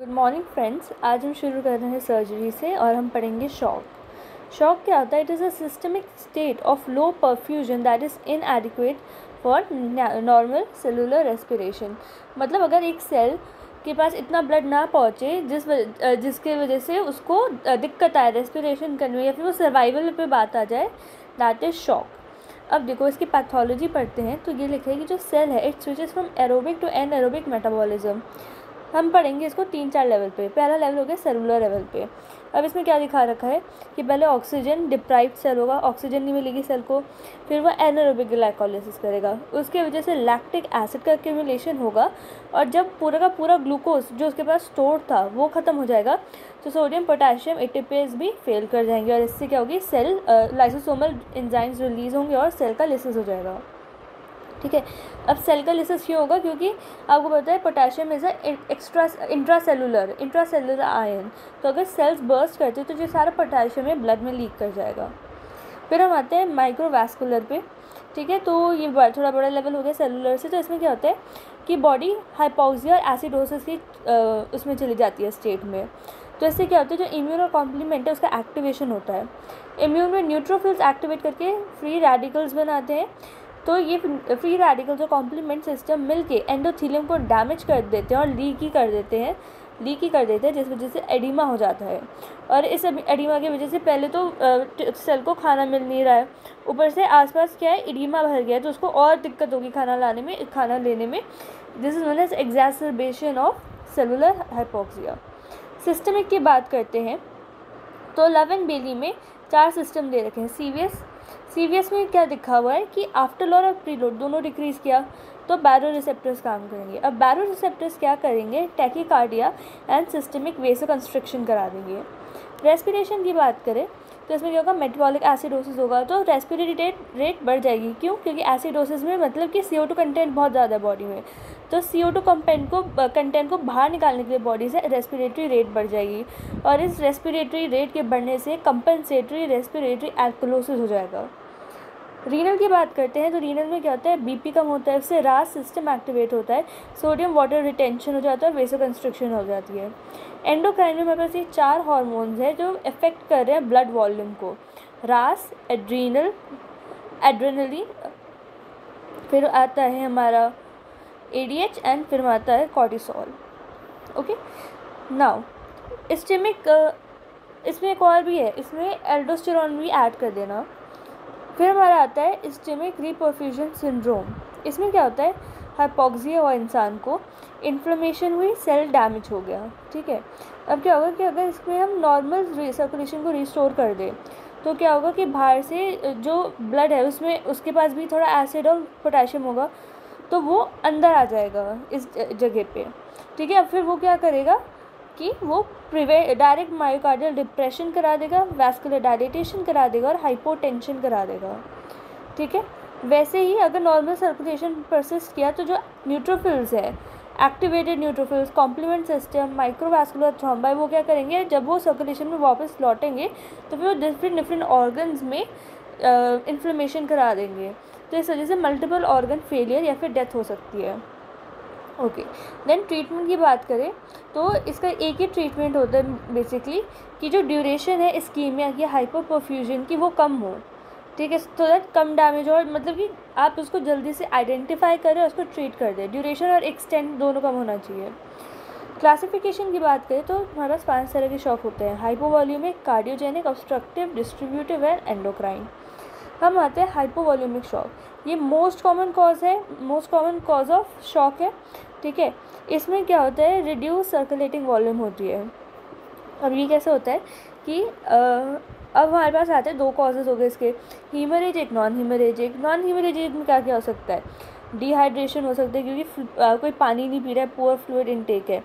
Good morning friends. आज हम शुरू कर रहे हैं सर्जरी से और हम पढ़ेंगे शॉक। शॉक क्या होता है? It is a systemic state of low perfusion that is इनएडिक्वेट for normal cellular respiration. मतलब अगर एक सेल के पास इतना ब्लड ना पहुँचे जिसके वजह से उसको दिक्कत आए रेस्पिरेशन करने में या फिर वो सर्वाइवल पे बात आ जाए, दैट इज़ शॉक। अब देखो इसकी पैथोलॉजी पढ़ते हैं तो ये लिखा है कि जो सेल है it switches from aerobic to anaerobic metabolism. हम पढ़ेंगे इसको 3-4 लेवल पे। पहला लेवल हो गया सेलुलर लेवल पे। अब इसमें क्या दिखा रखा है कि पहले ऑक्सीजन डिप्राइव्ड सेल होगा, ऑक्सीजन नहीं मिलेगी सेल को, फिर वह एनारोबिक ग्लाइकोलाइसिस करेगा, उसके वजह से लैक्टिक एसिड का एक्यूमुलेशन होगा और जब पूरा का पूरा ग्लूकोज जो उसके पास स्टोर था वो ख़त्म हो जाएगा तो सोडियम पोटेशियम एटीपेज भी फेल कर जाएंगे और इससे क्या होगी, सेल लाइसोसोमल एंजाइम्स रिलीज होंगे और सेल का लिसिस हो जाएगा। ठीक है। अब सेल का लिसिस क्यों होगा? क्योंकि आपको पता है पोटेशियम इज़ इंट्रासेलुलर आयन। तो अगर सेल्स बर्स्ट करते तो जो सारा पोटेशियम है ब्लड में लीक कर जाएगा। फिर हम आते हैं माइक्रोवास्कुलर पे। ठीक है, तो ये थोड़ा बड़ा लेवल हो गया सेलुलर से। तो इसमें क्या होता है कि बॉडी हाइपोक्सिया और एसिडोसिस की उसमें चली जाती है स्टेट में। तो इससे क्या होता है, जो इम्यून और कॉम्प्लीमेंट है उसका एक्टिवेशन होता है। इम्यून में न्यूट्रोफिल्स एक्टिवेट करके फ्री रेडिकल्स बनाते हैं। तो ये फ्री रेडिकल्स और कॉम्प्लीमेंट सिस्टम मिलके एंडोथेलियम को डैमेज कर देते हैं और लीकी कर देते हैं जिस वजह से एडिमा हो जाता है। और इस एडिमा की वजह से पहले तो सेल को खाना मिल नहीं रहा है, ऊपर से आसपास क्या है, एडिमा भर गया है, तो उसको और दिक्कत होगी खाना लेने में। This is known as exacerbation of cellular hypoxia. Systemic की बात करते हैं तो लव एंड बेली में 4 सिस्टम दे रखे हैं। सीवीएस में क्या दिखा हुआ है कि आफ्टर लोड और प्रीलोड दोनों डिक्रीज़ किया तो बैरो रिसेप्टर्स काम करेंगे। अब बैरो रिसेप्टर्स क्या करेंगे, टैकीकार्डिया एंड सिस्टमिक वेसोकंस्ट्रिक्शन करा देंगे। रेस्पिरेशन की बात करें तो इसमें क्या होगा, मेटाबॉलिक एसिडोसिस होगा तो रेस्पिरेटरी रेट बढ़ जाएगी। क्यों? क्योंकि एसिडोसिस में मतलब कि CO2 कंटेंट बहुत ज़्यादा है बॉडी में, तो CO2 कंटेंट को बाहर निकालने के लिए बॉडी से रेस्पिरेटरी रेट बढ़ जाएगी और इस रेस्पिरेटरी रेट के बढ़ने से कंपनसेटरी रेस्पिरेटरी एल्कोलोसिस हो जाएगा। रीनल की बात करते हैं तो रीनल में क्या होता है, बीपी कम होता है, उससे रास सिस्टम एक्टिवेट होता है, सोडियम वाटर रिटेंशन हो जाता है, वेसोकंस्ट्रिक्शन हो जाती है। एंडोक्राइन में हमारे पास ये 4 हार्मोन्स हैं जो इफेक्ट कर रहे हैं ब्लड वॉल्यूम को, रास, एड्रेनलिन, फिर आता है हमारा ADH एंड फिर आता है कॉर्टिसोल। ओके, नाउ स्टेमिक इसमें एक और भी है, इसमें एल्डोस्टेरॉन भी ऐड कर देना। फिर हमारा आता है इस्चेमिक रिपरफ्यूजन सिंड्रोम। इसमें क्या होता है, हाइपोक्सिया हुआ इंसान को, इन्फ्लेमेशन हुई, सेल डैमेज हो गया। ठीक है। अब क्या होगा कि अगर इसमें हम नॉर्मल सर्कुलेशन को रिस्टोर कर दें तो क्या होगा कि बाहर से जो ब्लड है उसमें उसके पास भी थोड़ा एसिड और पोटेशियम होगा तो वो अंदर आ जाएगा इस जगह पे। ठीक है। अब फिर वो क्या करेगा कि वो डायरेक्ट मायोकार्डियल डिप्रेशन करा देगा, वैस्कुलर डायलेटेशन करा देगा और हाइपोटेंशन करा देगा। ठीक है। वैसे ही अगर नॉर्मल सर्कुलेशन परसिस्ट किया तो जो न्यूट्रोफिल्स है, activated neutrophils, complement system, microvascular thrombi, वो क्या करेंगे, जब वो सर्कुलेशन में वापस लौटेंगे तो फिर वो डिफरेंट ऑर्गन्स में इन्फ्लेमेशन करा देंगे। तो इस वजह से मल्टीपल ऑर्गन फेलियर या फिर डेथ हो सकती है। ओके, देन ट्रीटमेंट की बात करें तो इसका एक ही ट्रीटमेंट होता है बेसिकली कि जो ड्यूरेशन है इस्कीमिया की, हाइपोपरफ्यूजन की, वो कम हो। ठीक है, तो दैट कम डैमेज हो, मतलब कि आप उसको जल्दी से आइडेंटिफाई करें और उसको ट्रीट कर दें। ड्यूरेशन और एक्सटेंट दोनों कम होना चाहिए। क्लासिफिकेशन की बात करें तो हमारे पास 5 तरह के शॉक होते हैं, hypovolaemic, cardiogenic, obstructive, distributive and endocrine. हम आते हैं हाइपोवॉल्यूमिक शॉक। ये most common cause of shock है। ठीक है। इसमें क्या होता है, रिड्यूस सर्कुलेटिंग वॉल्यूम होती है। अब ये कैसे होता है कि अब हमारे पास आते हैं 2 कॉजेज़ हो गए इसके, हीमरेजिक, नॉन हीमरेजिक। नॉन हीमरेजिक में क्या क्या हो सकता है, डिहाइड्रेशन हो सकता है क्योंकि कोई पानी नहीं पी रहा है, पुअर फ्लूइड इनटेक है,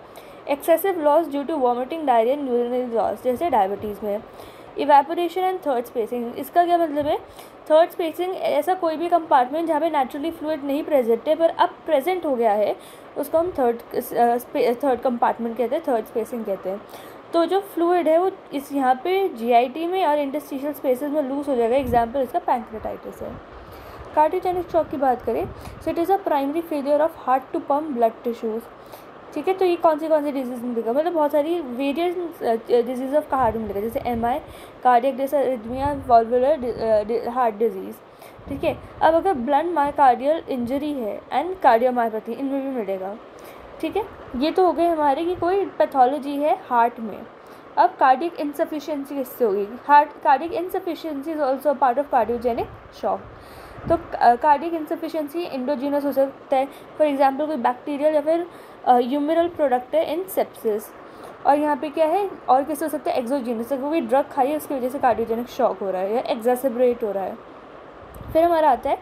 excessive loss due to vomiting, diarrhoea, urinary loss जैसे डायबिटीज़ में। इवेपोरेशन एंड थर्ड स्पेसिंग, इसका क्या मतलब है, थर्ड स्पेसिंग ऐसा कोई भी कंपार्टमेंट जहाँ पे नेचुरली फ्लूइड नहीं प्रेजेंट है पर अब प्रेजेंट हो गया है उसको हम थर्ड कंपार्टमेंट कहते हैं, थर्ड स्पेसिंग कहते हैं। तो जो फ्लूइड है वो इस यहाँ पे GIT में और इंटरस्टिशियल स्पेसेस में लूज हो जाएगा। एग्जाम्पल इसका पैंक्रेटाइटिस है। कार्डियोजेनिक शॉक की बात करें so it is a primary failure of heart to pump blood tissues. ठीक है। तो ये कौन सी डिजीज़ मिलेगा, मतलब बहुत सारी वेरियस डिजीज़ ऑफ हार्ट मिलेगा, जैसे MI, cardiac dysrhythmia, valvular heart disease. ठीक है। अब अगर ब्लंट मायोकार्डियल इंजरी है एंड कार्डियोमायोपैथी, इनमें भी मिलेगा। ठीक है। ये तो हो गए हमारे कि कोई पैथोलॉजी है हार्ट में। अब कार्डियक इनसफिशिएंसी किससे होगी, cardiac insufficiency is also part of cardiogenic shock. तो कार्डियक इनसफिशिएंसी एंडोजीनस हो सकता है, फॉर एग्जांपल कोई बैक्टीरियल या फिर ह्यूमरल प्रोडक्ट है इन सेप्सिस। और यहाँ पे क्या है, और किस हो सकता है, एक्सोजीनस, अगर कोई ड्रग खाई है उसकी वजह से कार्डियोजेनिक शॉक हो रहा है या एक्सेसरेट हो रहा है। फिर हमारा आता है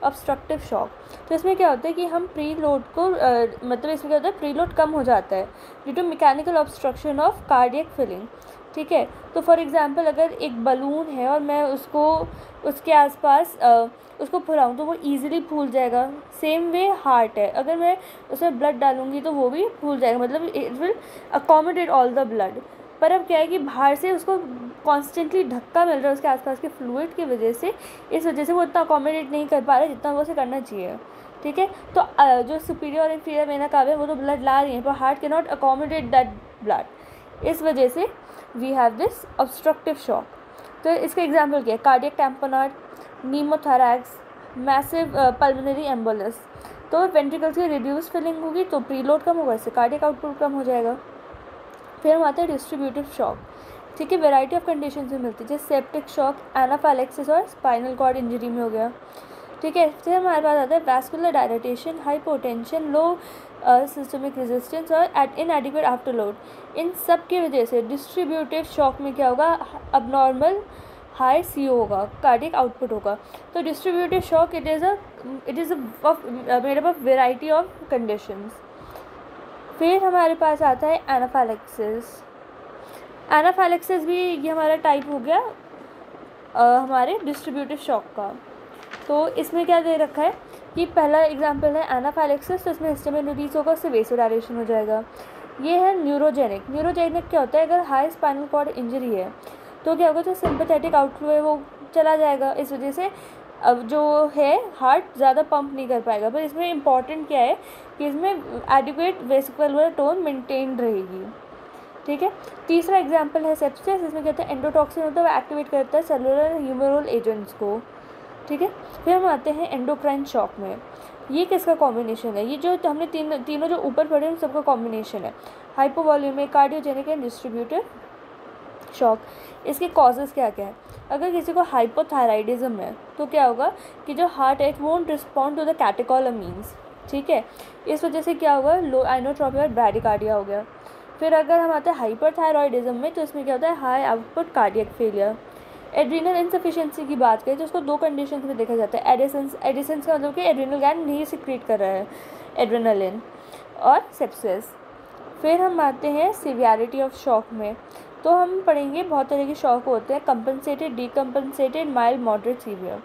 ऑब्स्ट्रक्टिव शॉक। तो इसमें क्या होता है कि हम प्री लोड को मतलब इसमें क्या होता है, प्री लोड कम हो जाता है due to mechanical obstruction of cardiac filling. ठीक है। तो फॉर एग्जांपल अगर एक बलून है और मैं उसको उसके आसपास उसको फुलाऊँ तो वो ईजिली फूल जाएगा। सेम वे हार्ट है, अगर मैं उसमें ब्लड डालूँगी तो वो भी फूल जाएगा, मतलब it will accommodate all the blood. पर अब क्या है कि बाहर से उसको कॉन्स्टेंटली धक्का मिल रहा है उसके आसपास के फ्लूइड की वजह से, इस वजह से वो इतना अकोमोडेट नहीं कर पा रहा है जितना वो उसे करना चाहिए। ठीक है। तो जो सुपीरियर और इंफीरियर वेना कावा है वो तो ब्लड ला रही है, पर heart can not accommodate that blood. इस वजह से we have this obstructive shock. तो इसका एग्जाम्पल क्या है, cardiac tamponade, pneumothorax, massive pulmonary embolus. तो वेंट्रिकल्स की रिड्यूस फिलिंग होगी तो प्रीलोड कम होगा, इससे कार्डियक आउटपुट कम हो जाएगा। फिर हम आते हैं डिस्ट्रीब्यूटिव शॉक। ठीक है। वैरायटी ऑफ कंडीशन से मिलती है, जैसे सेप्टिक शॉक, एनाफाइलेक्सिस और स्पाइनल कॉर्ड इंजरी में हो गया। ठीक है। फिर हमारे पास आता है वैस्कुलर डायलेटेशन, हाइपोटेंशन, लो सिस्टमिक रेजिस्टेंस और इनएडिक्वेट आफ्टरलोड। इन सब की वजह से डिस्ट्रीब्यूटिव शॉक में क्या होगा, अबनॉर्मल हाई CO होगा, कार्डियक आउटपुट होगा। तो distributive shock it is made up of variety of conditions. फिर हमारे पास आता है एनाफाइलेक्सिस। एनाफाइलेक्सिस भी ये हमारा टाइप हो गया हमारे डिस्ट्रीब्यूटिव शॉक का। तो इसमें क्या दे रखा है कि पहला एग्जांपल है एनाफाइलेक्सिस, तो इसमें हिस्टामिन रिलीज होगा, उससे वेसोडायलेशन हो जाएगा। ये है न्यूरोजेनिक। न्यूरोजेनिक क्या होता है, अगर हाई स्पाइनल कॉर्ड इंजरी है तो क्या होगा, जो सिंपैथेटिक आउटफ्लो है वो चला जाएगा, इस वजह से अब जो है हार्ट ज़्यादा पंप नहीं कर पाएगा। पर इसमें इम्पॉर्टेंट क्या है कि इसमें एडिक्वेट वेसिकुलर टोन मेंटेन रहेगी। ठीक है। तीसरा एग्जांपल है सेप्सिस। इसमें क्या होता है, एंडोटॉक्सिन होता है, वो एक्टिवेट करता है सेलुलर ह्यूमरल एजेंट्स को। ठीक है। फिर हम आते हैं एंडोक्राइन शॉक में। ये किसका कॉम्बिनेशन है, ये जो हमने तीनों जो ऊपर पढ़े उन सबका कॉम्बिनेशन है, hypovolaemic, cardiogenic and distributive shock. इसके कॉजेज़ क्या क्या है, अगर किसी को हाइपोथायराइडिज्म है तो क्या होगा कि जो हार्ट है it won't respond to the catecholamines. ठीक है। इस वजह से क्या होगा, लो आइनोट्रोपिया और ब्रैडिकार्डिया हो गया। फिर अगर हम आते हैं हाइपरथायरॉयडिज्म में तो इसमें क्या होता है, high output cardiac failure. Adrenal insufficiency की बात करें तो उसको दो कंडीशन में देखा जाता है, एडिसेंस का मतलब कि एड्रीनल ग्लैंड नहीं सिक्रीट कर रहा है एड्रेनालिन, और सेप्सिस। फिर हम आते हैं सिवियरिटी ऑफ शॉक में। तो हम पढ़ेंगे बहुत तरह के शॉक होते हैं, कंपनसेटेड, डीकम्पनसेटेड, माइल्ड, मॉडरेट, सीवियर।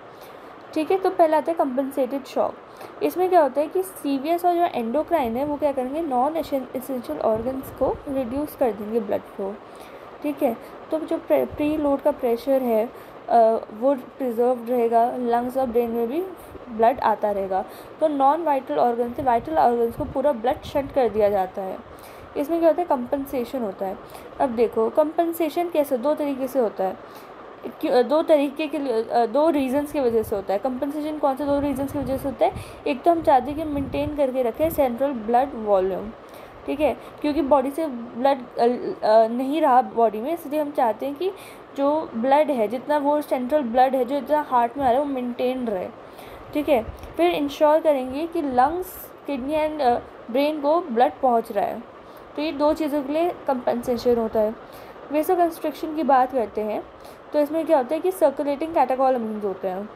ठीक है। तो पहला आता है कंपनसेटेड शॉक। इसमें क्या होता है कि सीवियस और जो एंडोक्राइन है वो क्या करेंगे, नॉन एसेंशियल ऑर्गन्स को रिड्यूस कर देंगे ब्लड फ्लो। ठीक है। तो जो प्री लोड का प्रेशर है वो प्रिजर्व रहेगा, लंग्स और ब्रेन में भी ब्लड आता रहेगा। तो नॉन वाइटल ऑर्गन से वाइटल ऑर्गन्स को पूरा ब्लड शंट कर दिया जाता है। इसमें क्या होता है, कंपनसेशन होता है। अब देखो कंपनसेशन कैसे, दो तरीके से होता है, दो तरीके के लिए, दो रीजंस की वजह से होता है। कंपनसेशन कौन से दो रीजंस की वजह से होता है, एक तो हम चाहते हैं कि मेंटेन करके रखें सेंट्रल ब्लड वॉल्यूम। ठीक है। क्योंकि बॉडी से ब्लड नहीं रहा बॉडी में, इसलिए हम चाहते हैं कि जो ब्लड है, जितना वो सेंट्रल ब्लड है जो जितना हार्ट में आ रहा है वो मेंटेन रहे। ठीक है। फिर इंश्योर करेंगे कि लंग्स, किडनी एंड ब्रेन को ब्लड पहुंच रहा है। तो ये दो चीज़ों के लिए कंपनसेशन होता है। वेसोकंस्ट्रिक्शन की बात करते हैं तो इसमें क्या होता है कि सर्कुलेटिंग कैटेकोलामीन्स होते हैं।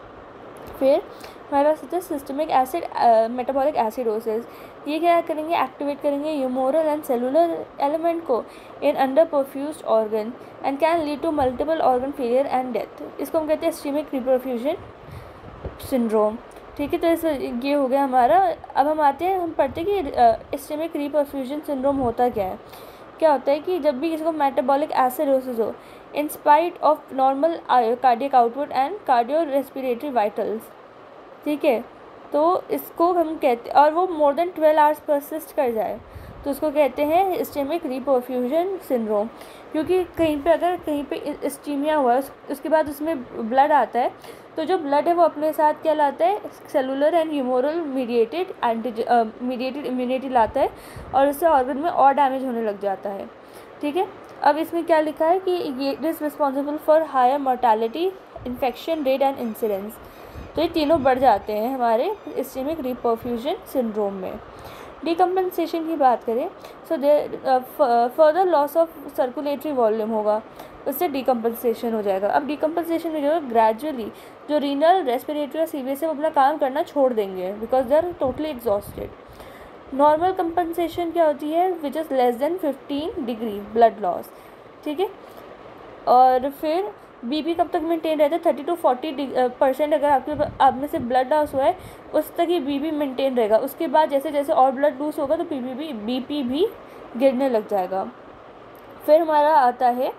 फिर हमारे पास होता है सिस्टमिक एसिड मेटाबॉलिक एसिडोसिस। ये क्या करेंगे, एक्टिवेट करेंगे ह्यूमरल एंड सेलुलर एलिमेंट को in underperfused organ and can lead to multiple organ failure and death. इसको हम कहते हैं इस्केमिक रिपरफ्यूजन सिंड्रोम। ठीक है। तो इस ये हो गया हमारा। अब हम आते हैं, हम पढ़ते हैं कि इस्केमिक रिपरफ्यूजन सिंड्रोम होता क्या है। क्या होता है कि जब भी किसी को मेटाबॉलिक एसिडोसिस हो in spite of normal cardiac output and cardio respiratory vitals. ठीक है। तो इसको हम कहते, और वो मोर देन 12 आवर्स परसिस्ट कर जाए तो उसको कहते हैं इस्चेमिक रीपरफ्यूजन सिंड्रोम। क्योंकि अगर कहीं पे इस्चीमिया हुआ है उसके बाद उसमें ब्लड आता है, तो जो ब्लड है वो अपने साथ क्या लाता है, cellular and humoral mediated immunity लाता है, और उससे ऑर्गन में और डैमेज होने लग जाता है। ठीक है, अब इसमें क्या लिखा है कि ये it is responsible for higher mortality, infection rate and incidence. तो ये तीनों बढ़ जाते हैं हमारे इस्चेमिक रीपरफ्यूजन सिंड्रोम में। डिकम्पनसेशन की बात करें तो further loss of circulatory volume होगा, उससे डिकम्पनसेशन हो जाएगा। अब डिकम्पनसेशन में जो है ग्रेजुअली जो रीनल, रेस्पिरेटरी और सीवियस है वो अपना काम करना छोड़ देंगे because they are totally exhausted. Normal compensation क्या होती है, which is less than 15 degree blood loss. ठीक है, और फिर बीपी कब तक मेंटेन रहता है, 30 to 40% अगर आप में से ब्लड लॉस हुआ है उस तक ही बीपी मेंटेन रहेगा। उसके बाद जैसे जैसे और ब्लड लूज होगा तो बीपी भी गिरने लग जाएगा। फिर हमारा आता है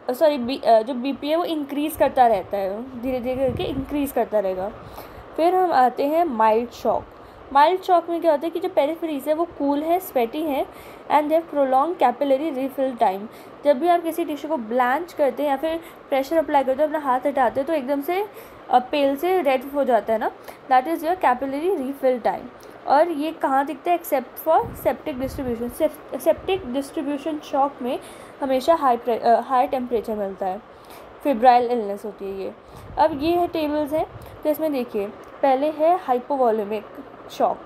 जो बीपी है वो इंक्रीज़ करता रहता है, धीरे धीरे करके इंक्रीज़ करता रहेगा। फिर हम आते हैं माइल्ड शॉक। माइल्ड शॉक में क्या होता है कि जो पेरिफेरीज है वो कूल है, स्वेटी है and they've prolong capillary refill time. जब भी आप किसी टिश्यू को ब्लांच करते हैं या फिर प्रेशर अप्लाई करते हो, अपना हाथ हटाते हो तो एकदम से पेल से रेड हो जाता है ना, that is your capillary refill time. और ये कहाँ दिखता है, except for septic distribution. Septic distribution shock में हमेशा हाई टेम्परेचर मिलता है, फिब्राइल इलनेस होती है ये। अब ये है टेबल्स हैं, तो इसमें देखिए पहले है हाइपोवॉल्यूमिक शॉक।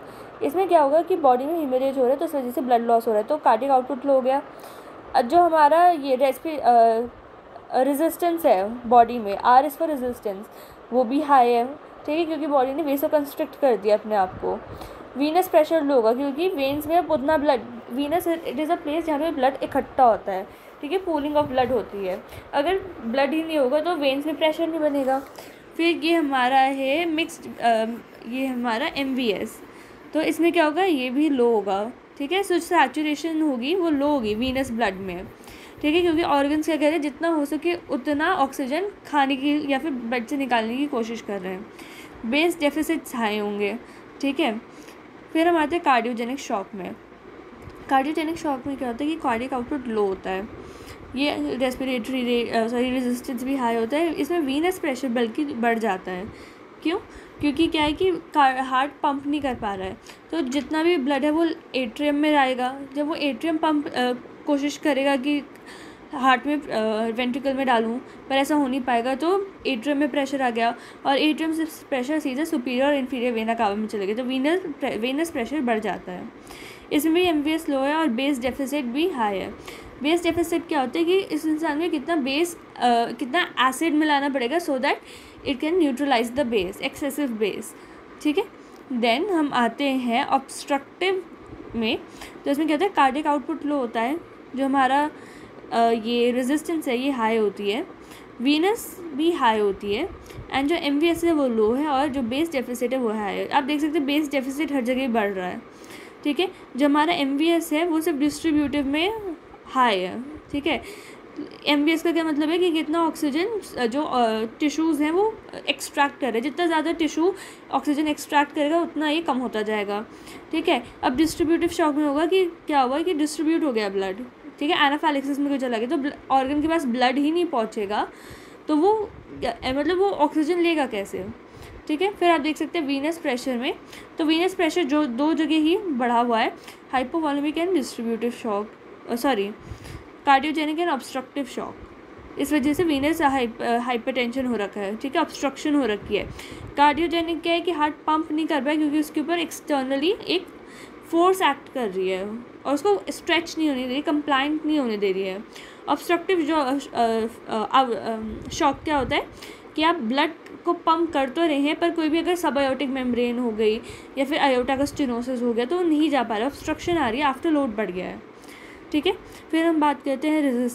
इसमें क्या होगा कि बॉडी में हीमोरेज हो रहा है तो इस वजह से ब्लड लॉस हो रहा है, तो कार्डियक आउटपुट लो हो गया। जो हमारा ये रेजिस्टेंस है बॉडी में, आर इज़ फॉर रेजिस्टेंस, वो भी हाई है। ठीक है, क्योंकि बॉडी ने वेसो कंस्ट्रिक्ट कर दिया अपने आप को। वीनस प्रेशर लो होगा क्योंकि वेन्स में उतना blood, Venus it is a place जहाँ पे ब्लड इकट्ठा होता है। ठीक है, पूलिंग ऑफ ब्लड होती है। अगर ब्लड ही नहीं होगा तो वेन्स में प्रेशर नहीं बनेगा। फिर ये हमारा है मिक्स्ड, ये हमारा MVS, तो इसमें क्या होगा, ये भी लो होगा। ठीक है, सो सैचुरेशन होगी वो लो होगी वीनस ब्लड में। ठीक है, क्योंकि ऑर्गन्स क्या कह रहे हैं, जितना हो सके उतना ऑक्सीजन खाने की या फिर ब्लड से निकालने की कोशिश कर रहे हैं। बेस डेफिसिट्स हाई होंगे। ठीक है, फिर हम आते हैं कार्डियोजेनिक शॉक में। कार्डियोजेनिक शॉक में क्या होता है कि कार्डियक आउटपुट लो होता है, ये रेस्पिरेटरी रेजिस्टेंस भी हाई होता है। इसमें वीनस प्रेशर बल्कि बढ़ जाता है। क्यों? क्योंकि क्या है कि हार्ट पंप नहीं कर पा रहा है, तो जितना भी ब्लड है वो एट्रियम में आएगा। जब वो एट्रियम पंप कोशिश करेगा कि हार्ट में वेंट्रिकल में डालूं, पर ऐसा हो नहीं पाएगा, तो एट्रियम में प्रेशर आ गया और एट्रियम से प्रेशर सीधा सुपीरियर और इन्फीरियर वेना कावा में चले गए, तो वीनस प्रेशर बढ़ जाता है। इसमें भी MVS लो है और बेस डेफिसिट भी हाई है। बेस डेफिसिट क्या होता है कि इस इंसान में कितना एसिड मिलाना पड़ेगा so that it can neutralise the base, excessive base. ठीक है, देन हम आते हैं ऑब्स्ट्रक्टिव में। तो इसमें क्या होता है, कार्डियक आउटपुट लो होता है, जो हमारा ये रेजिस्टेंस है ये हाई होती है, वीनस भी हाई होती है, एंड जो MVS है वो लो है और जो बेस डेफिसिट है वो हाई है। आप देख सकते हैं बेस डेफिसिट हर जगह बढ़ रहा है। ठीक है, जो हमारा MVS है वो सिर्फ डिस्ट्रीब्यूटिव में हाई है। ठीक है, MVS का क्या मतलब है कि कितना ऑक्सीजन जो टिश्यूज़ हैं वो एक्सट्रैक्ट कर रहे हैं, जितना ज़्यादा टिश्यू ऑक्सीजन एक्सट्रैक्ट करेगा उतना ये कम होता जाएगा। ठीक है, अब डिस्ट्रीब्यूटिव शॉक में होगा कि क्या हुआ कि डिस्ट्रीब्यूट हो गया ब्लड। ठीक है, एनाफाइलेक्सिस में कोई चला गया तो ऑर्गन के पास ब्लड ही नहीं पहुँचेगा, तो वो मतलब वो ऑक्सीजन लेगा कैसे। ठीक है, फिर आप देख सकते हैं वीनस प्रेशर में, तो वीनस प्रेशर जो दो जगह ही बढ़ा हुआ है, hypovolaemic and distributive shock, cardiogenic and obstructive shock. इस वजह से वीनस हाइपरटेंशन हो रखा है। ठीक है, ऑब्स्ट्रक्शन हो रखी है। कार्डियोजेनिक क्या है कि हार्ट पंप नहीं कर पाए क्योंकि उसके ऊपर एक्सटर्नली एक फोर्स एक्ट कर रही है और उसको स्ट्रेच नहीं होने दे रही, कंप्लाइंट नहीं होने दे रही है। ऑब्स्ट्रक्टिव जो शॉक क्या होता है कि आप ब्लड को पंप कर तो रहे हैं पर कोई भी अगर सब आयोटिक मेम्ब्रेन हो गई या फिर आयोटा का स्टेनोसिस हो गया तो वो नहीं जा पा रहा, ऑब्स्ट्रक्शन आ रही है, आफ्टर लोड बढ़ गया है। ठीक है, फिर हम बात करते हैं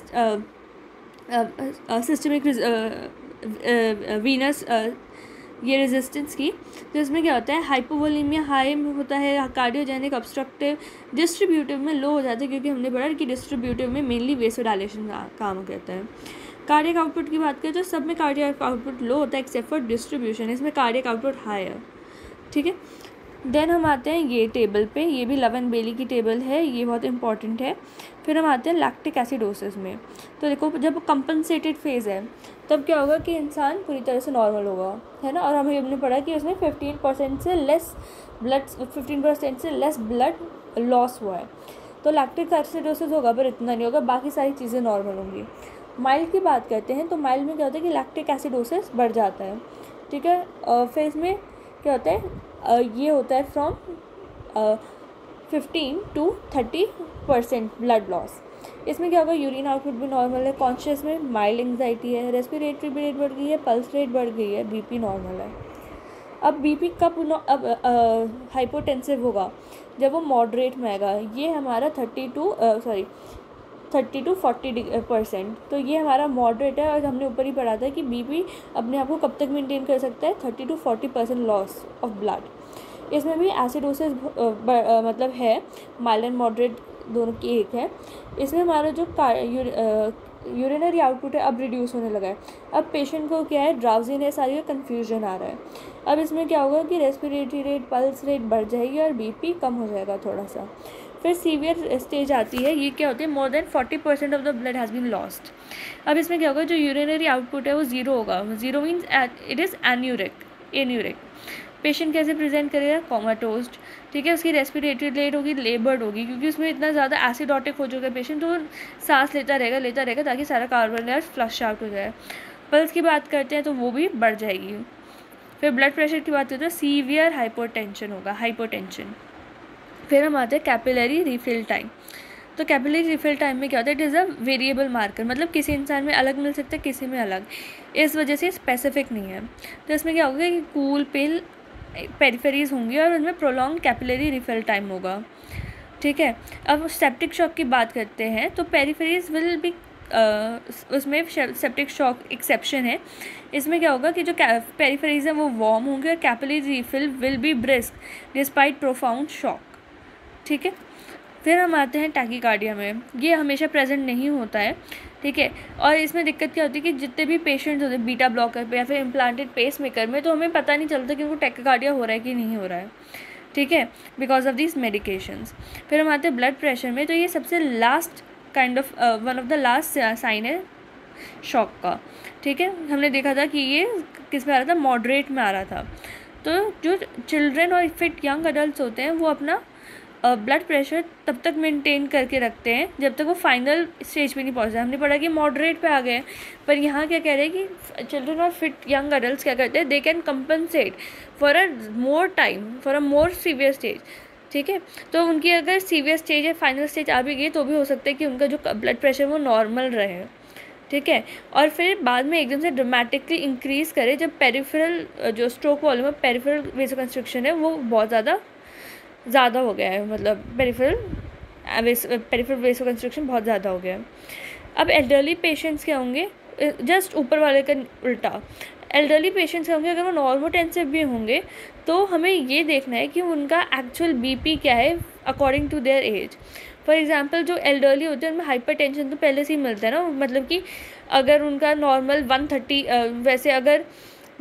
सिस्टमिक वीनस ये रेजिस्टेंस की। तो इसमें क्या होता है, हाइपोवोलीमिया हाई होता है, कार्डियोजेनिक ऑब्स्ट्रक्टिव, डिस्ट्रीब्यूटिव में लो हो जाता है क्योंकि हमने पढ़ा कि डिस्ट्रीब्यूटिव में मेनली वेसोडाइलेशन का काम करता है। कार्डियक आउटपुट की बात करें तो सब में कार्डियक आउटपुट लो होता है एक्सेप्ट फॉर डिस्ट्रीब्यूशन, इसमें कार्डियक आउटपुट हाई है। ठीक है, देन हम आते हैं ये टेबल पे, ये भी लव एंड बेली की टेबल है, ये बहुत इंपॉर्टेंट है। फिर हम आते हैं लैक्टिक एसिडोसिस में। तो देखो जब कंपनसेटेड फेज़ है तब क्या होगा कि इंसान पूरी तरह से नॉर्मल होगा, है ना। और हमें हमने पढ़ा कि उसमें 15% से लेस ब्लड लॉस हुआ है। तो लैक्टिक एसिडोसिस होगा पर इतना नहीं होगा, बाकी सारी चीज़ें नॉर्मल होंगी। माइल्ड की बात करते हैं तो माइल्ड में क्या होता है कि लैक्टिक एसिडोसिस बढ़ जाता है, ठीक है। फिर इसमें क्या होता है, ये होता है फ्रॉम 15 to 30% ब्लड लॉस। इसमें क्या होगा, यूरिन आउटपुट भी नॉर्मल है, कॉन्शियस में माइल्ड एंग्जाइटी है, रेस्पिरेटरी रेट बढ़ गई है, पल्स रेट बढ़ गई है, बीपी नॉर्मल है। अब बीपी कब हाइपोटेंसिव होगा, जब वो मॉडरेट में आएगा। ये हमारा 30 to 40%। तो ये हमारा मॉडरेट है। और हमने ऊपर ही पढ़ा था कि बीपी अपने आप को कब तक मेंटेन कर सकता है, 30 to 40% लॉस ऑफ ब्लड। इसमें भी एसिडोसिस मतलब है, माइल्ड एंड मॉडरेट दोनों की एक है। इसमें हमारा जो यूरिनरी आउटपुट है अब रिड्यूस होने लगा है। अब पेशेंट को क्या है, ड्राउजीनेस आ रही है, कन्फ्यूजन आ रहा है। अब इसमें क्या होगा कि रेस्पिरेटरी रेट, पल्स रेट बढ़ जाएगी और बीपी कम हो जाएगा थोड़ा सा। फिर सीवियर स्टेज आती है, ये क्या होती है, more than 40% of the blood has been lost. अब इसमें क्या होगा, जो यूरिनरी आउटपुट है वो ज़ीरो होगा। Zero means it is anuric. Patient कैसे प्रेजेंट करेगा, कोमाटोज्ड, ठीक है। उसकी रेस्पिरेटरी रेट होगी लेबर्ड होगी, क्योंकि उसमें इतना ज़्यादा एसिडोटिक हो चुका है पेशेंट, तो सांस लेता रहेगा ताकि सारा कार्बन डाइऑक्साइड फ्लश आउट हो जाए। पल्स की बात करते हैं तो वो भी बढ़ जाएगी। फिर ब्लड प्रेशर की बात करते हैं, सीवियर हाइपोटेंशन होगा, हाइपोटेंशन। फिर हम आते हैं कैपिलरी रिफिल टाइम। तो कैपिलरी रिफिल टाइम में क्या होता है, it is a variable marker, मतलब किसी इंसान में अलग मिल सकता है, किसी में अलग, इस वजह से स्पेसिफिक नहीं है। तो इसमें क्या होगा कि कूल पेल पेरिफेरीज होंगी और उनमें प्रोलॉन्ग कैपिलरी रिफिल टाइम होगा, ठीक है। अब सेप्टिक शॉक की बात करते हैं तो पेरिफेरीज विल बी उसमें सेप्टिक शॉक एक्सेप्शन है। इसमें क्या होगा कि जो पेरिफेरीज हैं वो वार्म होंगे और capillary refill will be brisk despite profound shock, ठीक है। फिर हम आते हैं टैकीकार्डिया में, ये हमेशा प्रेजेंट नहीं होता है, ठीक है। और इसमें दिक्कत क्या होती है कि जितने भी पेशेंट्स होते हैं बीटा ब्लॉकर पे या फिर इम्प्लांटेड पेस मेकर में, तो हमें पता नहीं चलता कि उनको टैकीकार्डिया हो रहा है कि नहीं हो रहा है, ठीक है, बिकॉज ऑफ दिस मेडिकेशंस। फिर हम आते हैं ब्लड प्रेशर में, तो ये सबसे last kind of one of the last sign है शॉक का, ठीक है। हमने देखा था कि ये किस में आ रहा था, मॉडरेट में आ रहा था। तो जो चिल्ड्रन और फिट यंग अडल्ट होते हैं वो अपना ब्लड प्रेशर तब तक मेंटेन करके रखते हैं जब तक वो फाइनल स्टेज पे नहीं पहुंचता। हमने पढ़ा कि मॉडरेट पे आ गए, पर यहाँ क्या कह रहे हैं कि चिल्ड्रन और फिट यंग अडल्ट क्या करते हैं, they can compensate for a more time for a more severe stage, ठीक है। तो उनकी अगर सीवियर स्टेज या फाइनल स्टेज आ भी गई तो भी हो सकता है कि उनका जो ब्लड प्रेशर वो नॉर्मल रहे, ठीक है। और फिर बाद में एकदम से ड्रामेटिकली इंक्रीज़ करे जब पेरिफेरल जो स्ट्रोक वॉल्यूम है, पेरिफेरल वेसोकंस्ट्रिक्शन है वो बहुत ज़्यादा हो गया है, मतलब पेरिफेरल वेसोकंस्ट्रिक्शन बहुत ज़्यादा हो गया है। अब एल्डरली पेशेंट्स क्या होंगे, जस्ट ऊपर वाले का उल्टा, एल्डरली पेशेंट्स क्या होंगे, अगर वो नॉर्मोटेंसिव भी होंगे तो हमें ये देखना है कि उनका एक्चुअल बीपी क्या है according to their age. For example जो एल्डरली होते हैं उनमें हाइपरटेंशन तो पहले से ही मिलता है ना, मतलब कि अगर उनका नॉर्मल 130 वैसे अगर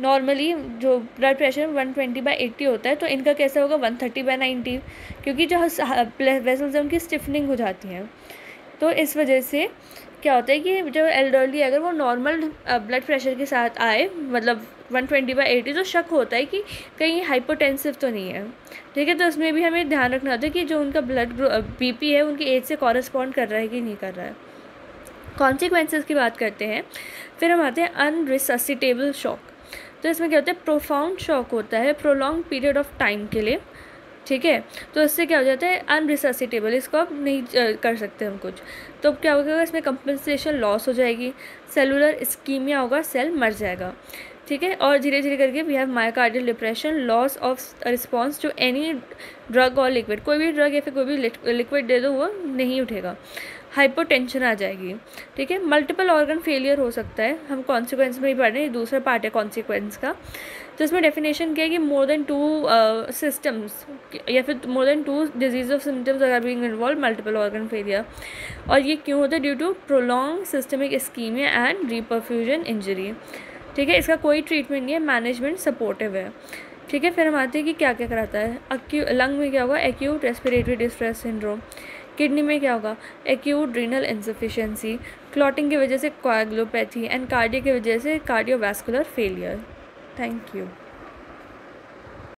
नॉर्मली जो ब्लड प्रेशर 120/80 होता है तो इनका कैसा होगा 130/90, क्योंकि जो वेसल्स हैं उनकी स्टिफनिंग हो जाती हैं। तो इस वजह से क्या होता है कि जो एल्डरली अगर वो नॉर्मल ब्लड प्रेशर के साथ आए, मतलब 120/80, तो शक होता है कि कहीं हाइपोटेंसिव तो नहीं है, ठीक है। तो उसमें भी हमें ध्यान रखना होता है कि जो उनका ब्लड बीपी है उनकी एज से कॉरेस्पॉन्ड कर रहा है कि नहीं कर रहा है। कॉन्सिक्वेंसेस की बात करते हैं, फिर हम आते हैं अनरिससिटेबल शॉक। तो इसमें क्या होता है, प्रोफाउंड शॉक होता है प्रोलॉन्ग पीरियड ऑफ टाइम के लिए, ठीक है। तो इससे क्या हो जाता है, अनरिससिटेबल, इसको आप नहीं कर सकते हम कुछ। तो क्या होगा, इसमें कंपनसेशन लॉस हो जाएगी, सेलुलर इस्कीमिया होगा, सेल मर जाएगा, ठीक है। और धीरे धीरे करके we have myocardial depression, loss of response to any drug और लिक्विड, कोई भी ड्रग या फिर कोई भी लिक्विड दे दो वो नहीं उठेगा, हाइपोटेंशन आ जाएगी, ठीक है। मल्टीपल ऑर्गन फेलियर हो सकता है, हम कॉन्सिक्वेंस में ही पढ़ रहे हैं, दूसरा पार्ट है कॉन्सिक्वेंस का। तो इसमें डेफिनेशन क्या है कि मोर देन 2 सिस्टम्स या फिर more than 2 disease of symptoms are being involve multiple organ failure. और ये क्यों होता है, due to prolong systemic ischaemia and reperfusion injury, ठीक है। इसका कोई ट्रीटमेंट नहीं है, मैनेजमेंट सपोर्टिव है, ठीक है, फिर हम आते हैं कि क्या क्या कराता है। लंग में क्या होगा, acute respiratory distress syndrome. Kidney में क्या होगा, एक्यूट रीनल इंसफिशिएंसी। क्लॉटिंग की वजह से कोएगुलोपैथी। एंड कार्डियो की वजह से कार्डियोवैस्कुलर फेलियर। Thank you.